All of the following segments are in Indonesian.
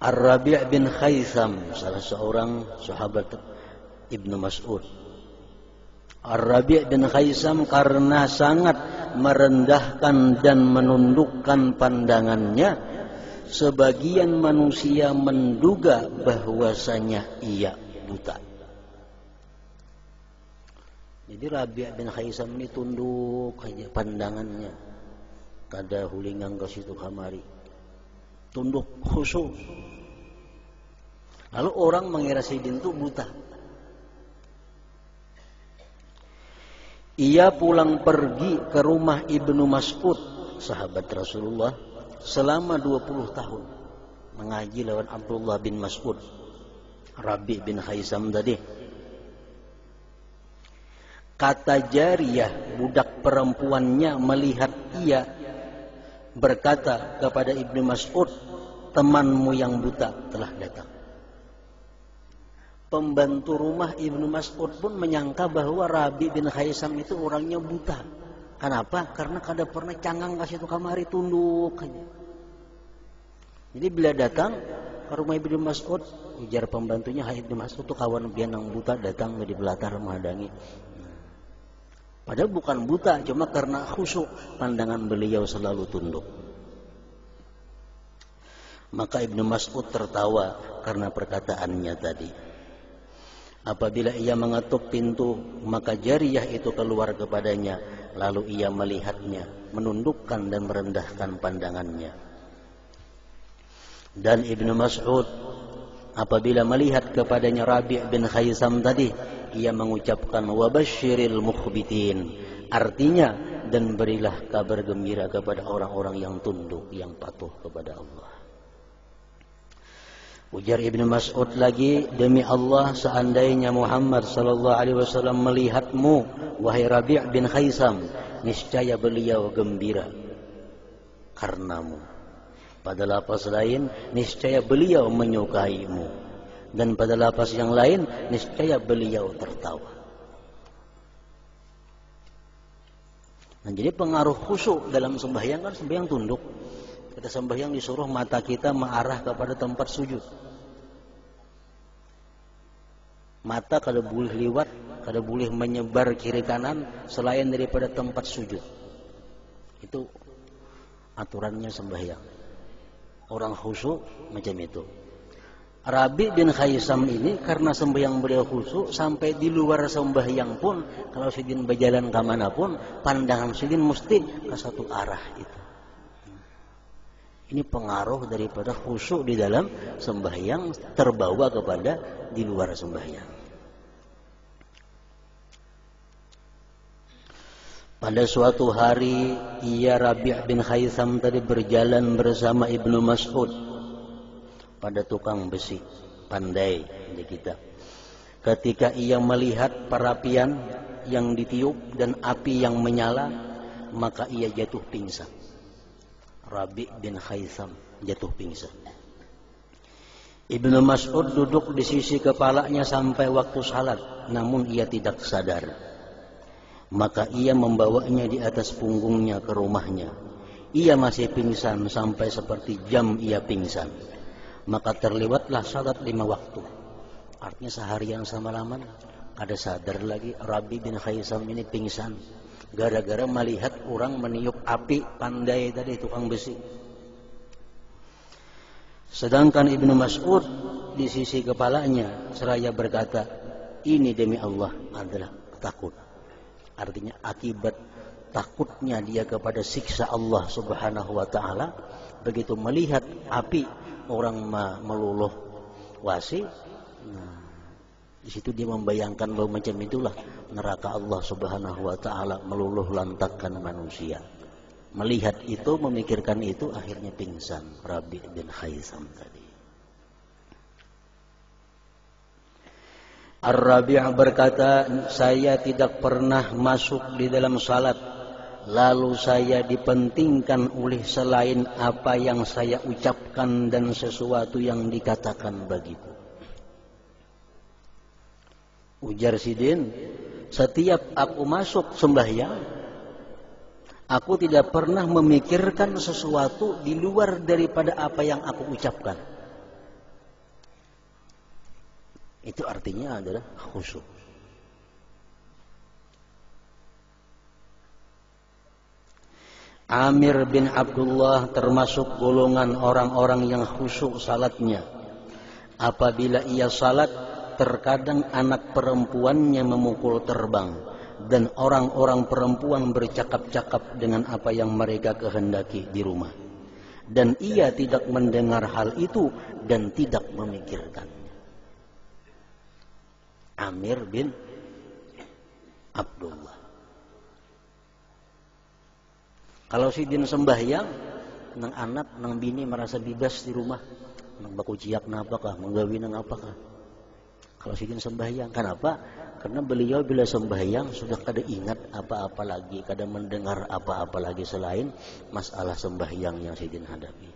Ar-Rabi' bin Khaisam, salah seorang sahabat Ibnu Mas'ud. Ar-Rabi' bin Khaisam karena sangat merendahkan dan menundukkan pandangannya, sebagian manusia menduga bahwasanya ia buta. Jadi Rabi' bin Khaisam ini tunduk aja pandangannya, kada hulingang ke situ kamari, tunduk khusyuk. Lalu orang mengira Sidin itu buta. Ia pulang pergi ke rumah Ibnu Mas'ud, sahabat Rasulullah, selama 20 tahun mengaji lawan Abdullah bin Mas'ud. Rabi' bin Khaisam tadi. Kata jariyah, budak perempuannya melihat ia, berkata kepada Ibnu Mas'ud, temanmu yang buta telah datang. Pembantu rumah Ibnu Mas'ud pun menyangka bahwa Rabi' bin Khaisam itu orangnya buta. Kenapa? Karena kada pernah canggang kasih itu kamari, tunduk aja. Jadi bila datang ke rumah Ibnu Mas'ud, ujar pembantunya, hai Ibnu Mas'ud tuh kawan bianang buta datang di belatar menghadangi. Padahal bukan buta, cuma karena khusyuk pandangan beliau selalu tunduk. Maka Ibnu Mas'ud tertawa karena perkataannya tadi. Apabila ia mengetuk pintu, maka jariyah itu keluar kepadanya, lalu ia melihatnya, menundukkan dan merendahkan pandangannya. Dan Ibnu Mas'ud apabila melihat kepadanya Rabi' bin Khaisam tadi, ia mengucapkan wabasyiril mukhbitin, artinya dan berilah kabar gembira kepada orang-orang yang tunduk, yang patuh kepada Allah. Ujar Ibnu Mas'ud lagi, demi Allah seandainya Muhammad sallallahu alaihi wasallam melihatmu wahai Rabi' bin Khaisam, niscaya beliau gembira karenamu. Pada lafaz lain, niscaya beliau menyukaimu. Dan pada lafaz yang lain, niscaya beliau tertawa. Nah, jadi pengaruh khusyuk dalam sembahyang kan sembahyang tunduk. Kita sembahyang disuruh mata kita mengarah kepada tempat sujud. Mata kada boleh liwat, kada boleh menyebar kiri kanan selain daripada tempat sujud. Itu aturannya sembahyang. Orang khusyuk macam itu. Rabi' bin Khaisam ini karena sembahyang beliau khusyuk, sampai di luar sembahyang pun kalau Sidin berjalan ke mana pun, pandangan Sidin mesti ke satu arah itu. Ini pengaruh daripada khusyuk di dalam sembahyang terbawa kepada di luar sembahyang. Pada suatu hari, ia Rabi' bin Khaisam tadi berjalan bersama Ibnu Mas'ud pada tukang besi, pandai di kita. Ketika ia melihat perapian yang ditiup dan api yang menyala, maka ia jatuh pingsan. Rabi' bin Khaisam jatuh pingsan. Ibnu Mas'ud duduk di sisi kepalanya sampai waktu salat, namun ia tidak sadar. Maka ia membawanya di atas punggungnya ke rumahnya. Ia masih pingsan sampai seperti jam ia pingsan. Maka terlewatlah salat 5 waktu. Artinya seharian semalaman ada sadar lagi Rabi' bin Khaisam ini pingsan. Gara-gara melihat orang meniup api pandai tadi, tukang besi. Sedangkan Ibnu Mas'ud di sisi kepalanya seraya berkata, ini demi Allah adalah takut. Artinya akibat takutnya dia kepada siksa Allah subhanahu wa ta'ala, begitu melihat api orang meluluh wasi, nah, di situ dia membayangkan bahwa macam itulah neraka Allah subhanahu wa ta'ala meluluh lantakkan manusia. Melihat itu, memikirkan itu, akhirnya pingsan Rabi' bin Khaisam tadi. Ar-Rabi' berkata, saya tidak pernah masuk di dalam salat, lalu saya dipentingkan oleh selain apa yang saya ucapkan dan sesuatu yang dikatakan bagiku. Ujar Sidin, setiap aku masuk sembahyang, aku tidak pernah memikirkan sesuatu di luar daripada apa yang aku ucapkan. Itu artinya adalah khusyuk. Amir bin Abdullah termasuk golongan orang-orang yang khusyuk salatnya. Apabila ia salat, terkadang anak perempuannya memukul terbang, dan orang-orang perempuan bercakap-cakap dengan apa yang mereka kehendaki di rumah. Dan ia tidak mendengar hal itu dan tidak memikirkannya. Amir bin Abdullah. Kalau sidin sembahyang, nang anak, nang bini merasa bebas di rumah, nang baku ciak napakah, menggawi nang apakah. Kalau sidin sembahyang, kenapa? Karena beliau bila sembahyang sudah kada ingat apa-apa lagi, kada mendengar apa-apa lagi selain masalah sembahyang yang sidin hadapi.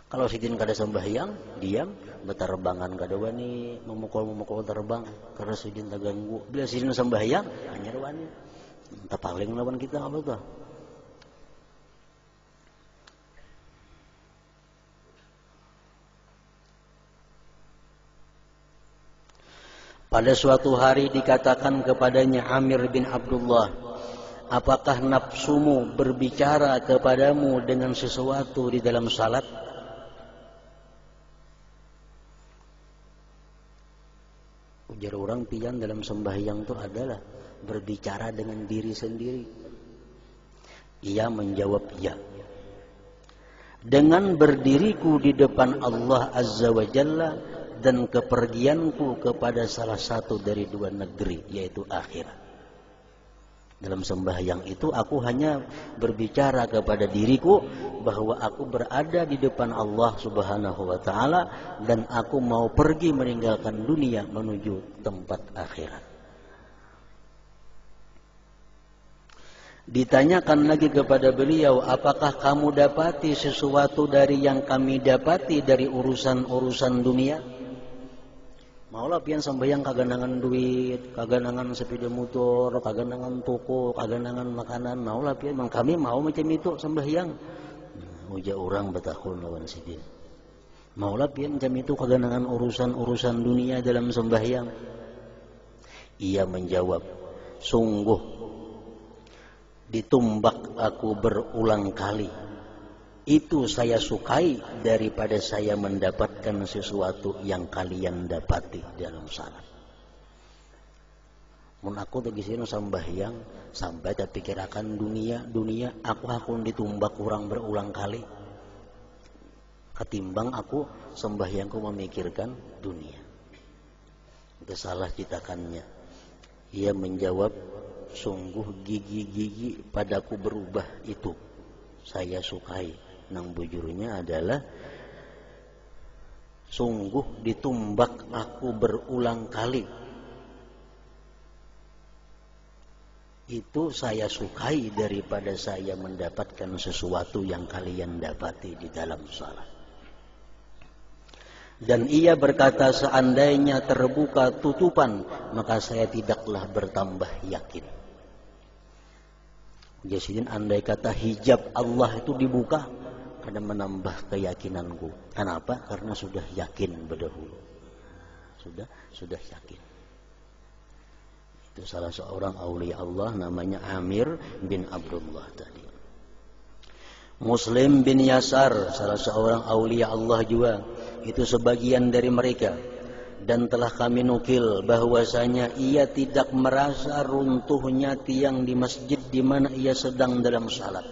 Kalau sidin kada sembahyang, diam, beterbangan kada wani, memukul terbang, karena sidin tak ganggu. Bila sidin sembahyang, hanya wani. Tak paling lawan kita apa tuh? Pada suatu hari dikatakan kepadanya Amir bin Abdullah, apakah nafsumu berbicara kepadamu dengan sesuatu di dalam salat? Ujar orang pian dalam sembahyang itu adalah berbicara dengan diri sendiri. Ia menjawab ya. Dengan berdiriku di depan Allah Azza wa Jalla dan kepergianku kepada salah satu dari dua negeri, yaitu akhirat. Dalam sembahyang itu aku hanya berbicara kepada diriku bahwa aku berada di depan Allah Subhanahu wa taala dan aku mau pergi meninggalkan dunia menuju tempat akhirat. Ditanyakan lagi kepada beliau, apakah kamu dapati sesuatu dari yang kami dapati dari urusan-urusan dunia? Maulah pian sembahyang kagandangan duit, kagandangan sepeda motor, kagandangan toko, kagandangan makanan. Maulah pian, kami mau macam itu sembahyang. Uja orang betakun lawan sidin. Maulah pian macam itu kagandangan urusan-urusan dunia dalam sembahyang. Ia menjawab, sungguh ditumbak aku berulang kali. Itu saya sukai daripada saya mendapatkan sesuatu yang kalian dapati dalam salat. Mun aku tegisin sambahyang sampai terpikirakan dunia, aku ditumbak kurang berulang kali. Ketimbang aku sembahyangku memikirkan dunia. Itu salah citakannya. Ia menjawab, sungguh gigi-gigi padaku berubah itu saya sukai. Nang bujurnya adalah sungguh ditumbak aku berulang kali. Itu saya sukai daripada saya mendapatkan sesuatu yang kalian dapati di dalam salat. Dan ia berkata, seandainya terbuka tutupan, maka saya tidaklah bertambah yakin. Jadi andai kata hijab Allah itu dibuka, akan menambah keyakinanku. Kenapa? Karena sudah yakin berdahulu. Sudah yakin. Itu salah seorang aulia Allah namanya Amir bin Abdullah tadi. Muslim bin Yasar, salah seorang aulia Allah juga. Itu sebagian dari mereka. Dan telah kami nukil bahwasanya ia tidak merasa runtuhnya tiang di masjid di mana ia sedang dalam salat.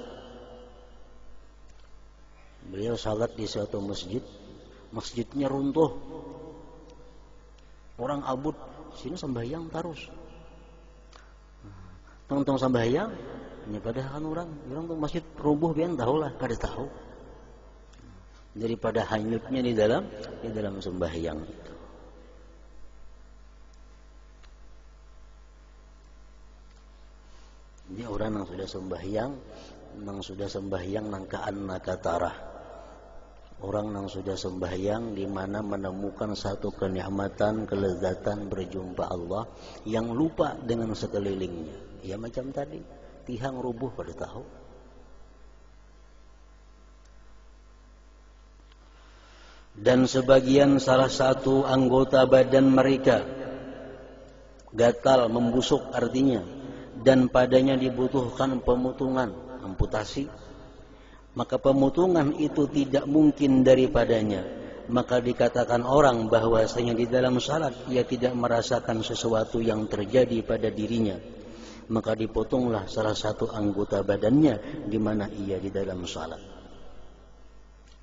Beliau salat di suatu masjid, masjidnya runtuh. Orang abut, sini sembahyang terus. Tong sembahyang, ini padahal kan orang tuh masjid rubuh biang tahulah, kada tahu. Daripada hanyutnya di dalam sembahyang itu. Ini orang yang sudah sembahyang nang ka'anna katarah. Orang yang sudah sembahyang di mana menemukan satu kenikmatan, kelezatan berjumpa Allah yang lupa dengan sekelilingnya. Ya macam tadi, tihang rubuh pada tahu. Dan sebagian salah satu anggota badan mereka gatal, membusuk artinya, dan padanya dibutuhkan pemotongan, amputasi, maka pemotongan itu tidak mungkin daripadanya, maka dikatakan orang bahwasanya di dalam salat ia tidak merasakan sesuatu yang terjadi pada dirinya, maka dipotonglah salah satu anggota badannya di mana ia di dalam salat.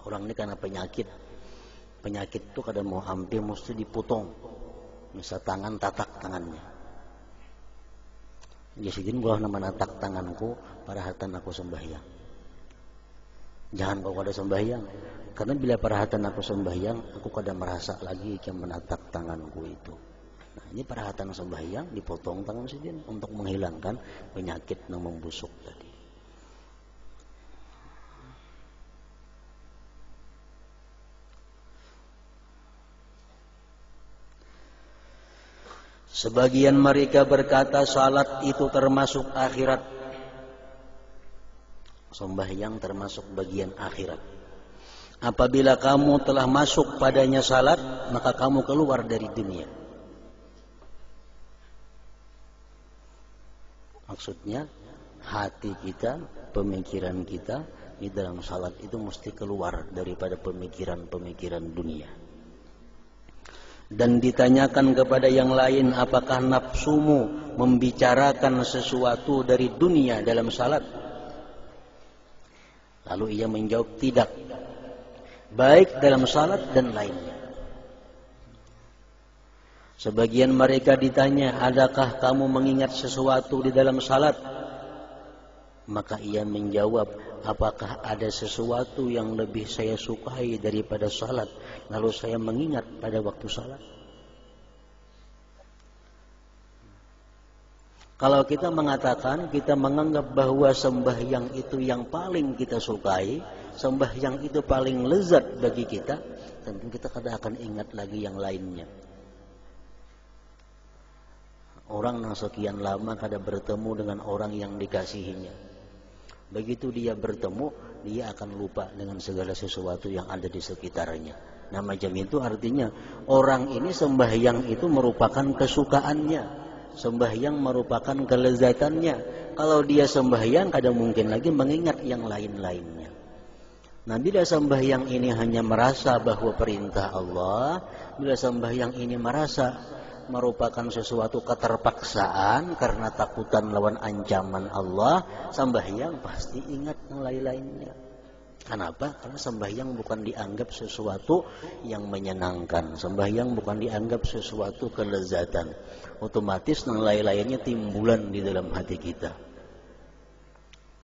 Orang ini karena penyakit itu kadang mau hampir mesti dipotong, misal tangan, tatak tangannya. Jasidin gua nama natak tanganku pada hatan aku sembahyang. Jangan kau kada sembahyang, karena bila pada hatan aku sembahyang, aku kada merasa lagi yang menatap tanganku itu. Nah, ini pada hatan sembahyang dipotong tangan sidin untuk menghilangkan penyakit yang membusuk tadi. Sebagian mereka berkata salat itu termasuk akhirat. Sembahyang termasuk bagian akhirat. Apabila kamu telah masuk padanya salat, maka kamu keluar dari dunia. Maksudnya hati kita, pemikiran kita di dalam salat itu mesti keluar daripada pemikiran-pemikiran dunia. Dan ditanyakan kepada yang lain, apakah nafsumu membicarakan sesuatu dari dunia dalam salat? Lalu ia menjawab tidak, baik dalam salat dan lainnya. Sebagian mereka ditanya, adakah kamu mengingat sesuatu di dalam salat? Maka ia menjawab, apakah ada sesuatu yang lebih saya sukai daripada salat, lalu saya mengingat pada waktu salat? Kalau kita mengatakan, kita menganggap bahwa sembahyang itu yang paling kita sukai, sembahyang itu paling lezat bagi kita, tentu kita kada akan ingat lagi yang lainnya. Orang yang sekian lama kada bertemu dengan orang yang dikasihinya, begitu dia bertemu, dia akan lupa dengan segala sesuatu yang ada di sekitarnya. Nah, macam itu artinya orang ini sembahyang itu merupakan kesukaannya, sembahyang merupakan kelezatannya. Kalau dia sembahyang, kadang mungkin lagi mengingat yang lain-lainnya. Nah, bila sembahyang ini hanya merasa bahwa perintah Allah, bila sembahyang ini merasa merupakan sesuatu keterpaksaan karena takutan lawan ancaman Allah, sembahyang pasti ingat yang lain-lainnya. Kenapa? Karena sembahyang bukan dianggap sesuatu yang menyenangkan, sembahyang bukan dianggap sesuatu kelezatan. Otomatis yang lain-lainnya timbulan di dalam hati kita.